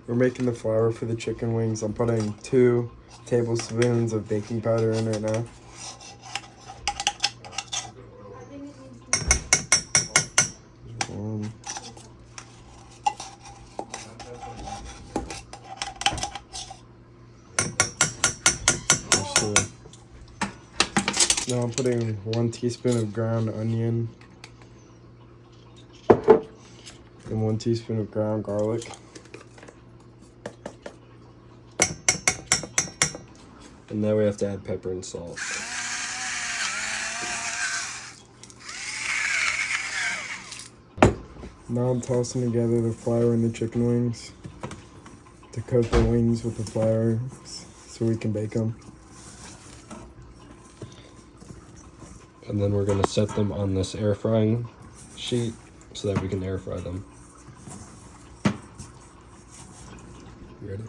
We're making the flour for the chicken wings. I'm putting 2 tablespoons of baking powder in right now. Now I'm putting 1 teaspoon of ground onion and 1 teaspoon of ground garlic. And now we have to add pepper and salt. Now I'm tossing together the flour and the chicken wings to coat the wings with the flour so we can bake them. And then we're gonna set them on this air frying sheet so that we can air fry them. You ready?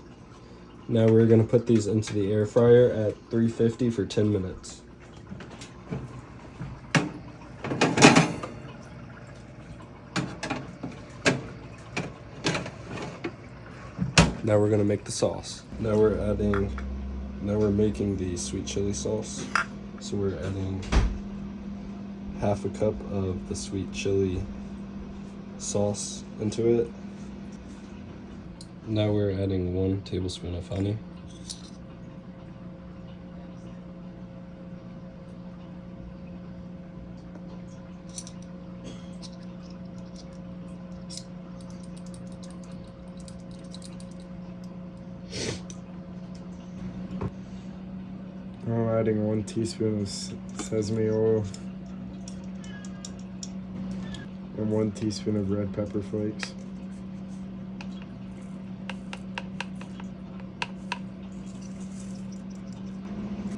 Now we're gonna put these into the air fryer at 350 for 10 minutes. Now we're gonna make the sauce. Now we're making the sweet chili sauce. So we're adding half a cup of the sweet chili sauce into it. Now we're adding 1 tablespoon of honey. I'm adding 1 teaspoon of sesame oil and 1 teaspoon of red pepper flakes.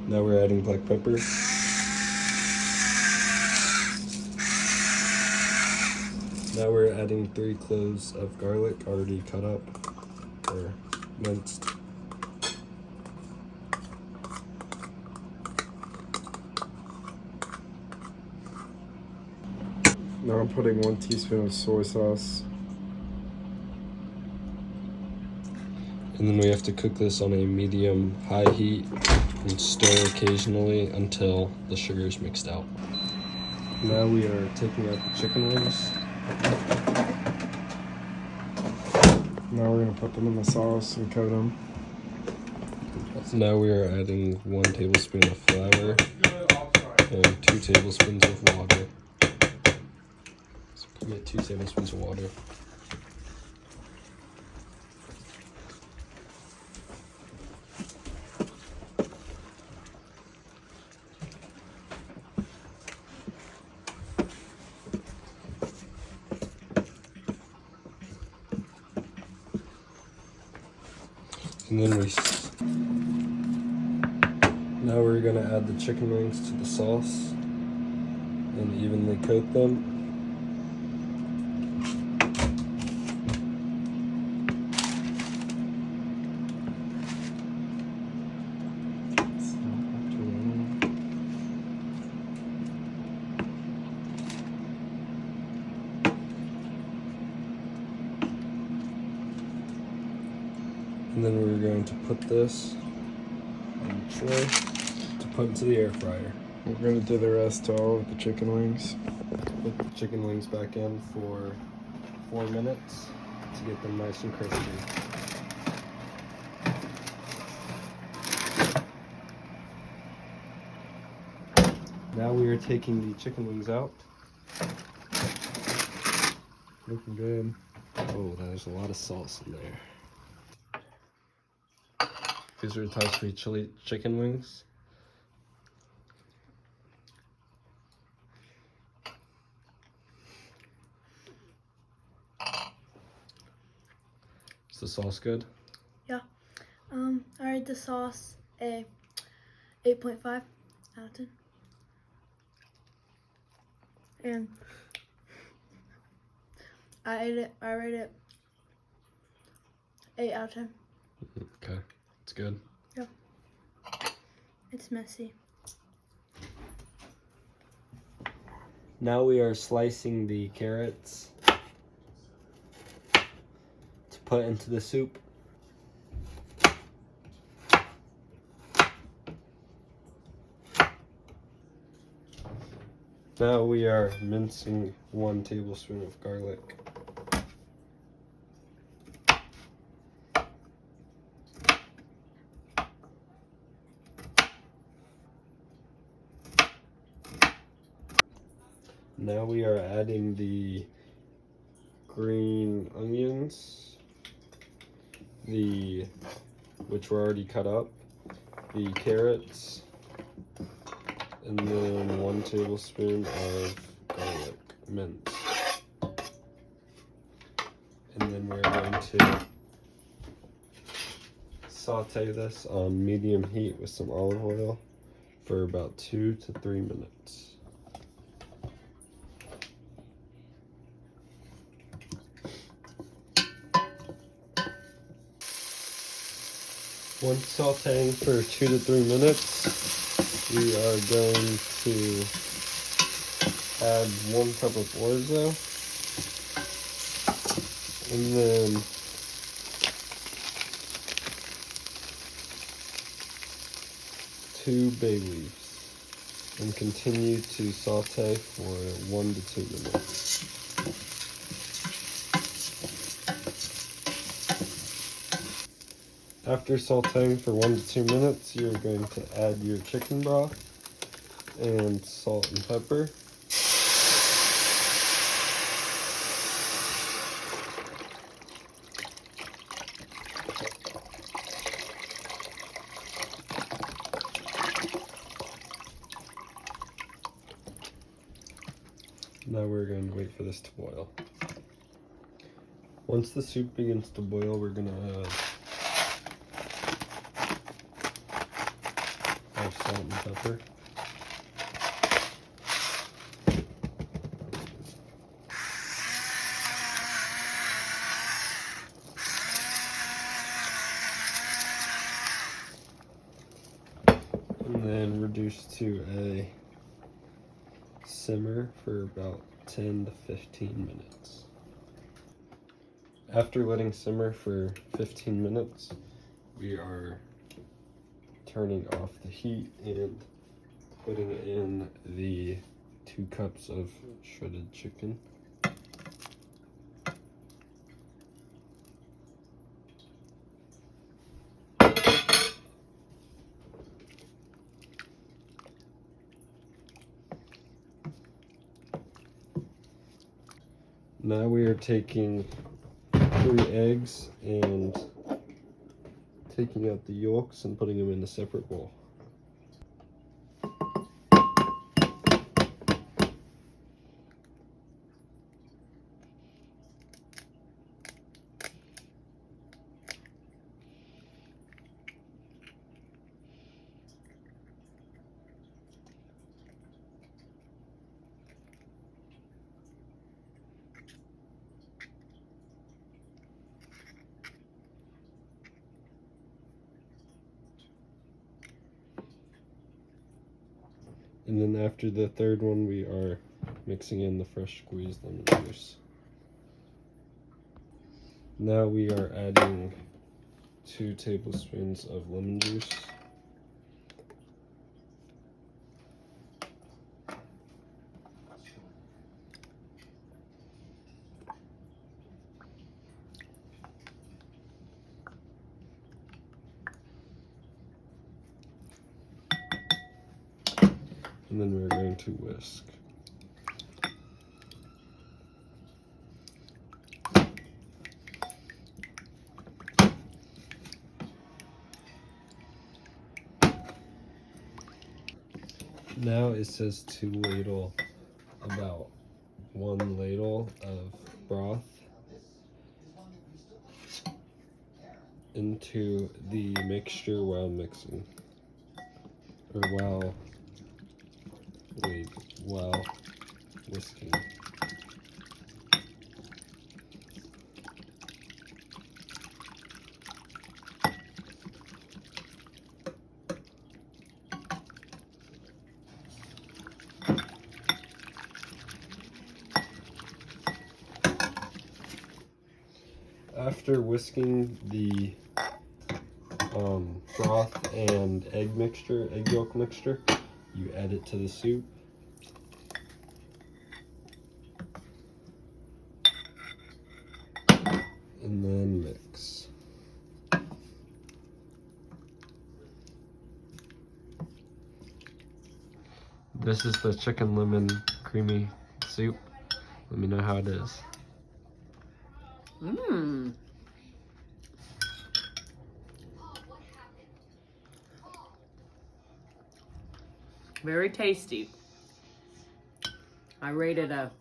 Now we're adding black pepper. Now we're adding 3 cloves of garlic already cut up or minced. Now I'm putting 1 teaspoon of soy sauce. And then we have to cook this on a medium-high heat and stir occasionally until the sugar is mixed out. Now we are taking out the chicken wings. Now we're going to put them in the sauce and coat them. Now we are adding 1 tablespoon of flour and 2 tablespoons of water. So we get 2 tablespoons of water. And then now we're gonna add the chicken wings to the sauce and evenly coat them. And then we're going to put this on the tray to put into the air fryer. We're going to do the rest to all of the chicken wings. Put the chicken wings back in for 4 minutes to get them nice and crispy. Now we are taking the chicken wings out. Looking good. Oh, there's a lot of sauce in there. These are Thai sweet chili chicken wings. Is the sauce good? Yeah. I rate the sauce a 8.5 out of 10. And I rate it 8 out of 10. Okay, it's good. Yeah. It's messy. Now we are slicing the carrots to put into the soup. Now we are mincing 1 tablespoon of garlic. Now we are adding the green onions, which were already cut up, the carrots, and then 1 tablespoon of garlic minced. And then we're going to saute this on medium heat with some olive oil for about 2 to 3 minutes. Once sauteing for 2 to 3 minutes, we are going to add 1 cup of orzo, and then two bay leaves, and continue to saute for 1 to 2 minutes. After sauteing for 1 to 2 minutes, you're going to add your chicken broth and salt and pepper. Now we're going to wait for this to boil. Once the soup begins to boil, we're going to add salt and pepper. And then reduce to a simmer for about 10 to 15 minutes. After letting simmer for 15 minutes, we are turning off the heat and putting in the 2 cups of shredded chicken. Now we are taking 3 eggs and taking out the yolks and putting them in a separate bowl. And then after the third one, we are mixing in the fresh squeezed lemon juice. Now we are adding 2 tablespoons of lemon juice. And then we're going to whisk. Now it says to ladle about 1 ladle of broth into the mixture while mixing, or while whisking. After whisking the broth and egg yolk mixture, you add it to the soup. And then mix. This is the chicken lemon creamy soup. Let me know how it is. Mmm. Very tasty. I rated a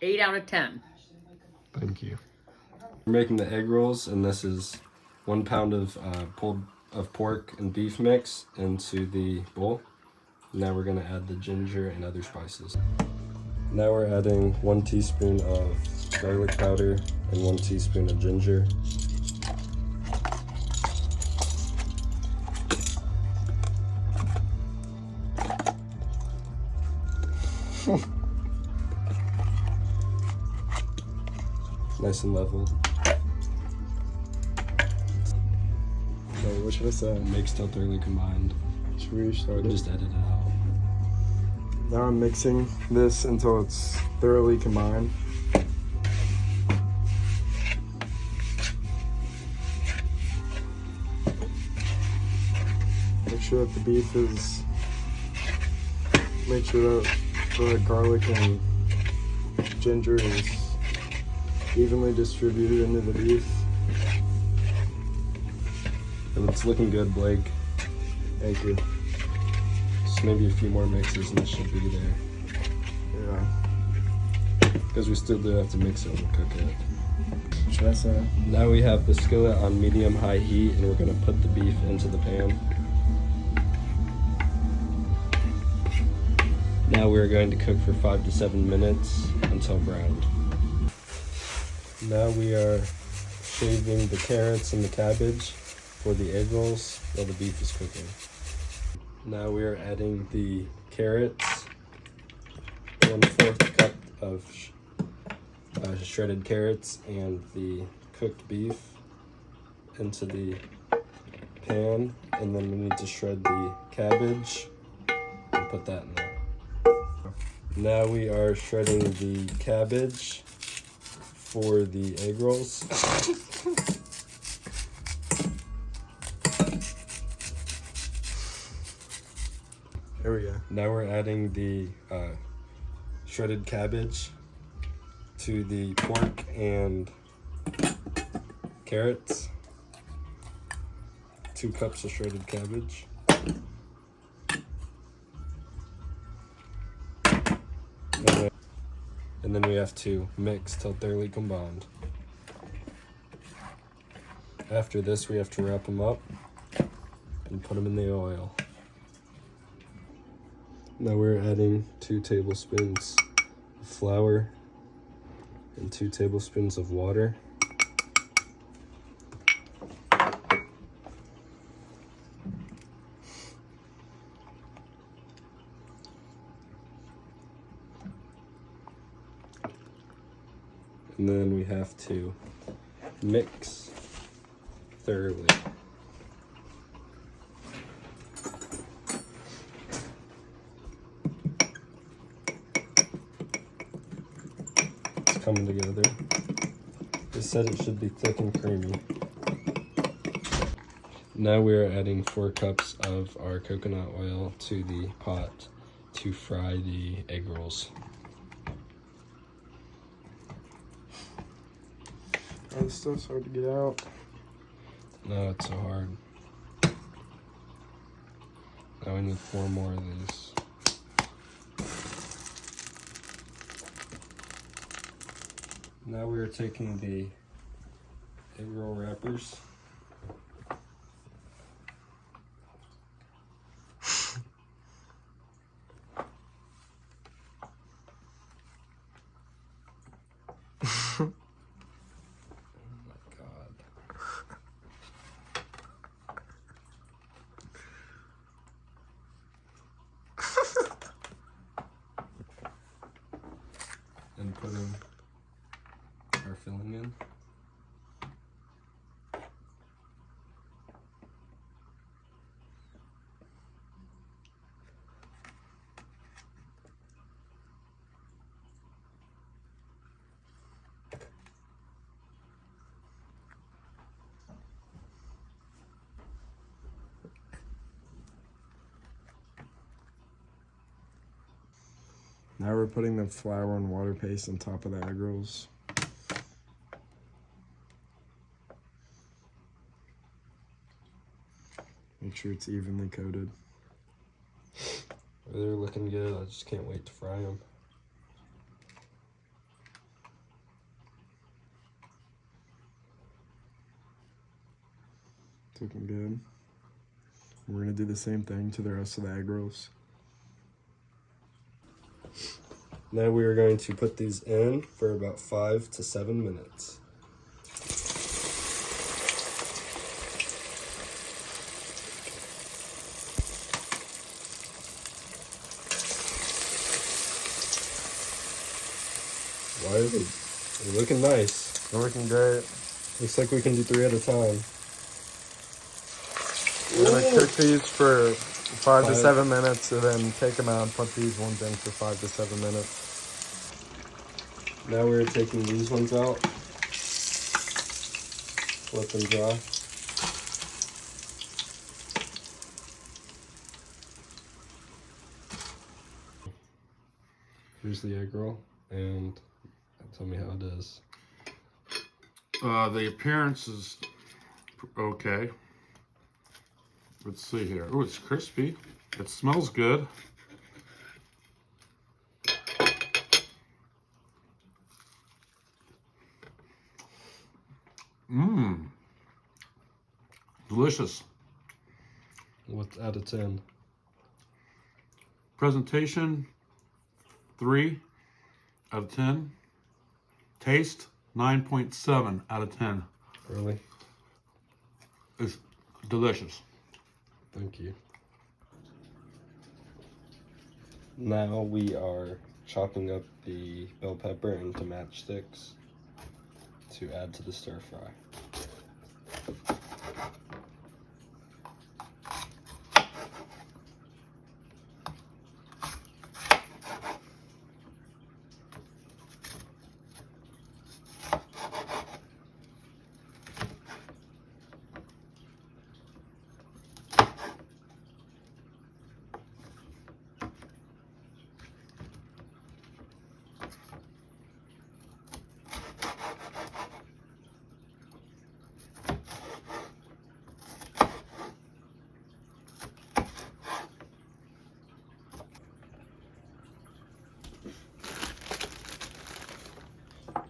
8 out of 10. Thank you. We're making the egg rolls, and this is 1 pound of pulled pork and beef mix into the bowl. Now we're gonna add the ginger and other spices. Now we're adding 1 teaspoon of garlic powder and 1 teaspoon of ginger. Nice and level. So what should I say? Mix till thoroughly combined. Should we start it? Just edit it out. Now I'm mixing this until it's thoroughly combined. Make sure that the beef is, make sure that the garlic and ginger is evenly distributed into the beef. It's looking good, Blake. Thank you. Just maybe a few more mixes and it should be there. Yeah. Because we still do have to mix it and cook it. Should I say? Now we have the skillet on medium-high heat, and we're gonna put the beef into the pan. Now we're going to cook for 5 to 7 minutes until browned. Now we are shaving the carrots and the cabbage for the egg rolls while the beef is cooking. Now we are adding the carrots, 1/4 cup of shredded carrots and the cooked beef into the pan, and then we need to shred the cabbage and put that in there. Now we are shredding the cabbage for the egg rolls. There we go. Now we're adding the shredded cabbage to the pork and carrots. 2 cups of shredded cabbage. And then we have to mix till thoroughly combined. After this, we have to wrap them up and put them in the oil. Now we're adding 2 tablespoons of flour and 2 tablespoons of water. And then we have to mix thoroughly. It's coming together. They said it should be thick and creamy. Now we are adding 4 cups of our coconut oil to the pot to fry the egg rolls. Oh, this stuff's hard to get out. No, it's so hard. Now we need 4 more of these. Now we are taking the egg roll wrappers. And putting our filling in. Now we're putting the flour and water paste on top of the egg rolls. Make sure it's evenly coated. They're looking good. I just can't wait to fry them. It's looking good. We're gonna do the same thing to the rest of the egg rolls. Now we are going to put these in for about 5 to 7 minutes. Why are they're looking nice? They're looking great. Looks like we can do 3 at a time. We're gonna cook these for 5 to 5. 7 minutes and then take them out and put these ones in for 5 to 7 minutes. Now we're taking these ones out. Let them dry. Here's the egg roll, and tell me how it is. The appearance is okay. Let's see here. Oh, it's crispy. It smells good. Mmm. Delicious. What's out of 10? Presentation, 3 out of 10. Taste, 9.7 out of 10. Really? It's delicious. Thank you. Now we are chopping up the bell pepper into matchsticks to add to the stir fry.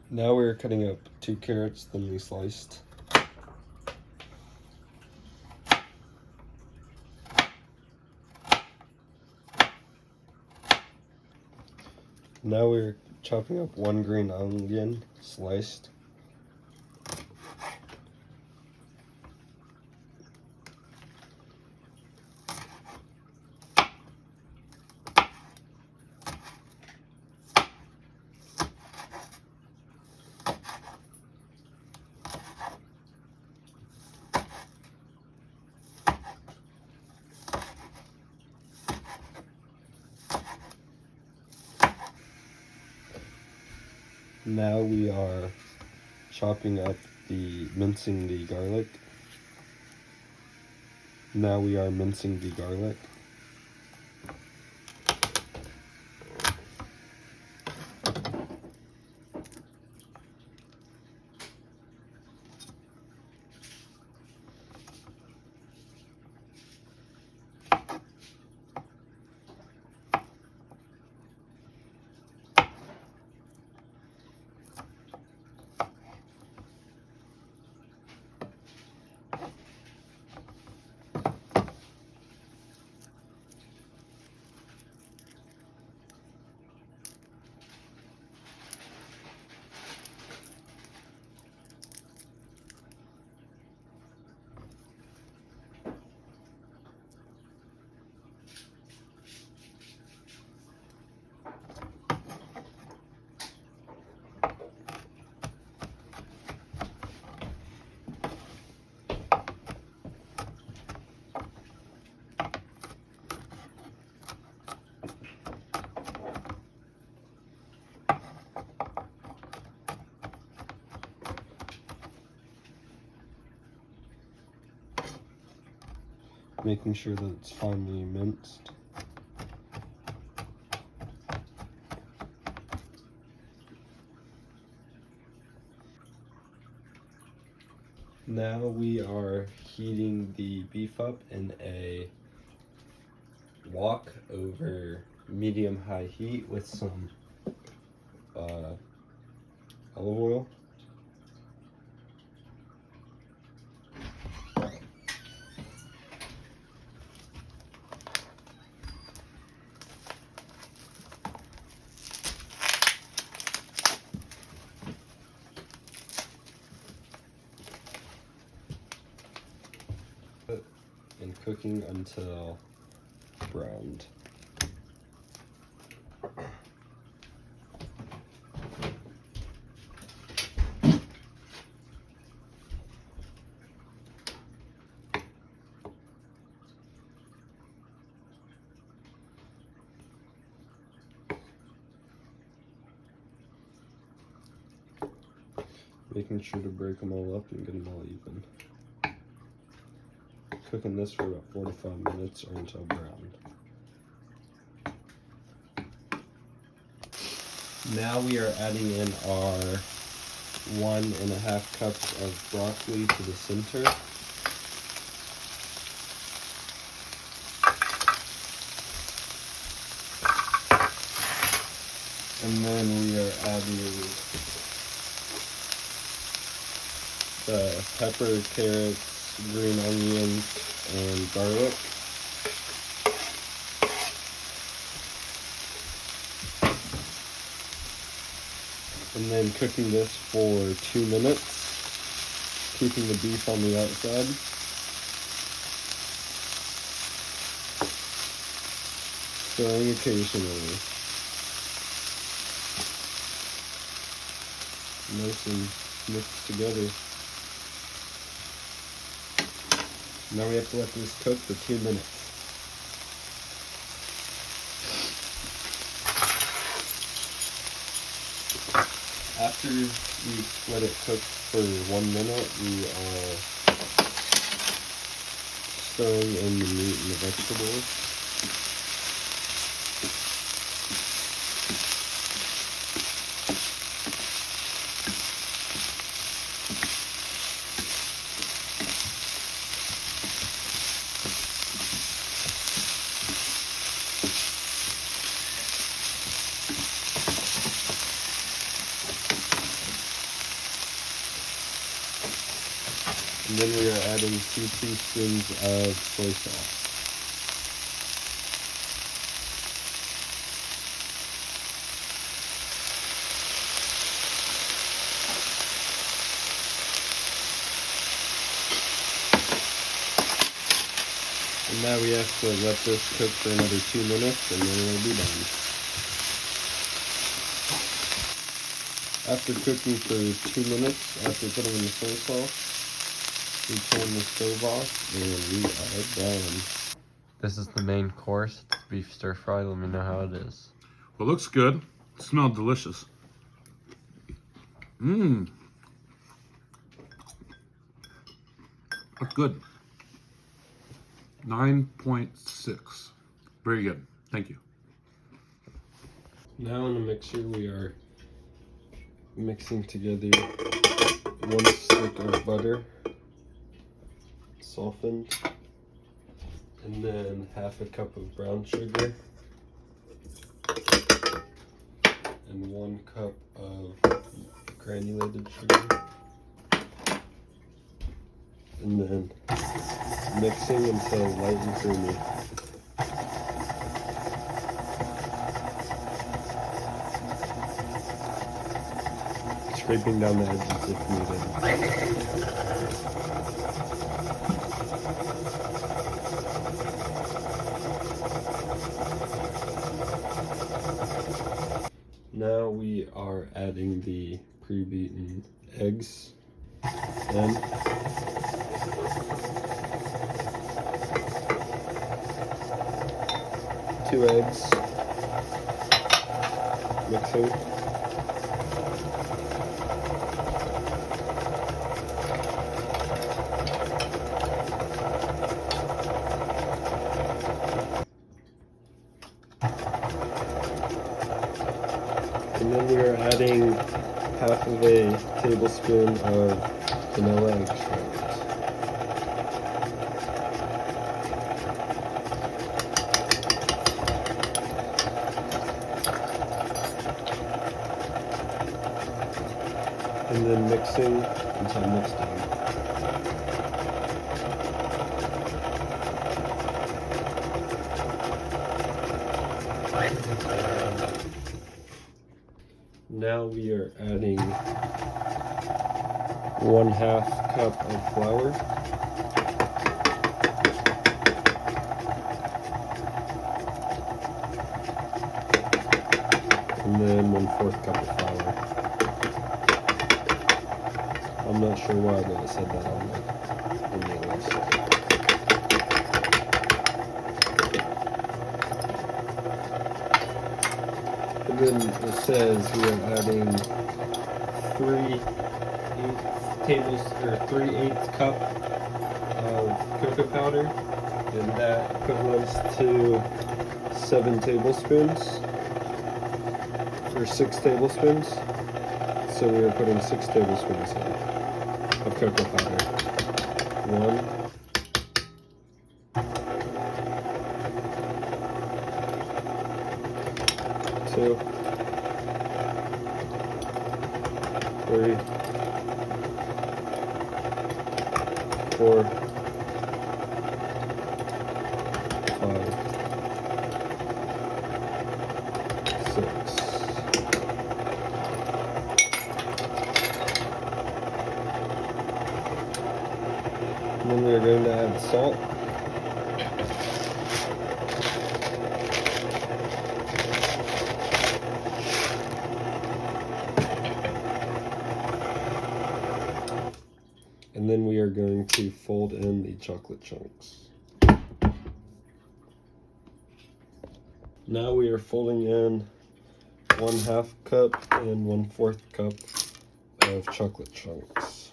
Now we're cutting up 2 carrots thinly sliced. Now we're chopping up 1 green onion sliced. Now we are mincing the garlic. Now we are mincing the garlic. Making sure that it's finely minced. Now we are heating the beef up in a wok over medium-high heat with some olive oil. And cooking until browned. Making sure to break them all up and get them all even. Cooking this for about 4 to 5 minutes or until browned. Now we are adding in our 1.5 cups of broccoli to the center. And then we are adding the pepper, carrots, green onions, and garlic. And then cooking this for 2 minutes, keeping the beef on the outside. Stirring occasionally. Nice and mixed together. Now we have to let this cook for 2 minutes. After we've let it cook for 1 minute, we are stirring in the meat and the vegetables. And then we are adding 2 teaspoons of soy sauce. And now we have to let this cook for another 2 minutes and then it'll be done. After cooking for 2 minutes, after putting in the soy sauce, we turn the stove off and we are done. This is the main course, it's beef stir fry. Let me know how it is. Well, it looks good. It smelled delicious. Mmm. That's good. 9.6. Very good. Thank you. Now in the mixer we are mixing together 1 stick of butter, softened, and then half a cup of brown sugar, and 1 cup of granulated sugar, and then mixing until light and creamy. Scraping down the edges if needed. Now we are adding the pre-beaten eggs in. Two eggs. Mixing. And then we are adding half of a tablespoon of vanilla extract. And then mixing until mixed in. Now we are adding 1/2 cup of flour. And then 1/4 cup of flour. I'm not sure why, but it said that on the list. And then it says we are adding 3/8 cup of cocoa powder, and that equivalents to 7 tablespoons, or 6 tablespoons. So we are putting 6 tablespoons in of cocoa powder. 1, 2, 3, 4, 5, 6. And then we are going to add salt. And then we are going to fold in the chocolate chunks. Now we are folding in 1/2 cup and 1/4 cup of chocolate chunks.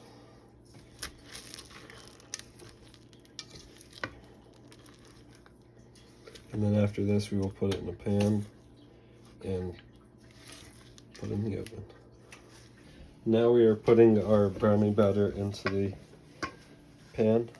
And then after this, we will put it in a pan and put it in the oven. Now we are putting our brownie batter into the pan.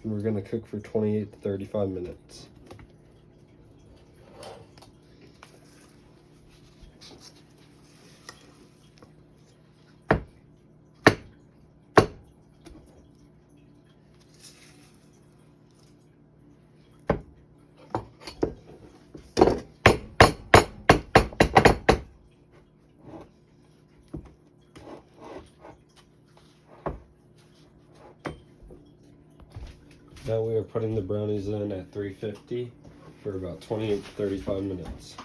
And we're going to cook for 28 to 35 minutes. Now we are putting the brownies in at 350 for about 28 to 35 minutes.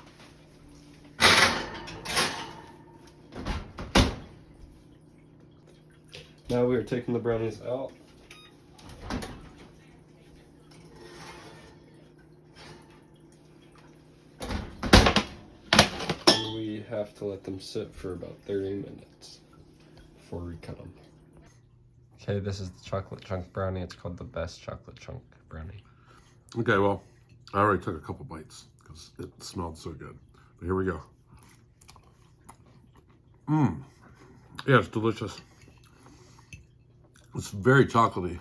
Now we are taking the brownies out. And we have to let them sit for about 30 minutes before we cut them. Okay, this is the chocolate chunk brownie. It's called the best chocolate chunk brownie. Okay, well, I already took a couple bites because it smelled so good. But here we go. Yeah, it's delicious. It's very chocolatey.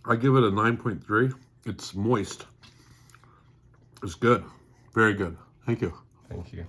I give it a 9.3. It's moist. It's good. Very good. Thank you. Thank you.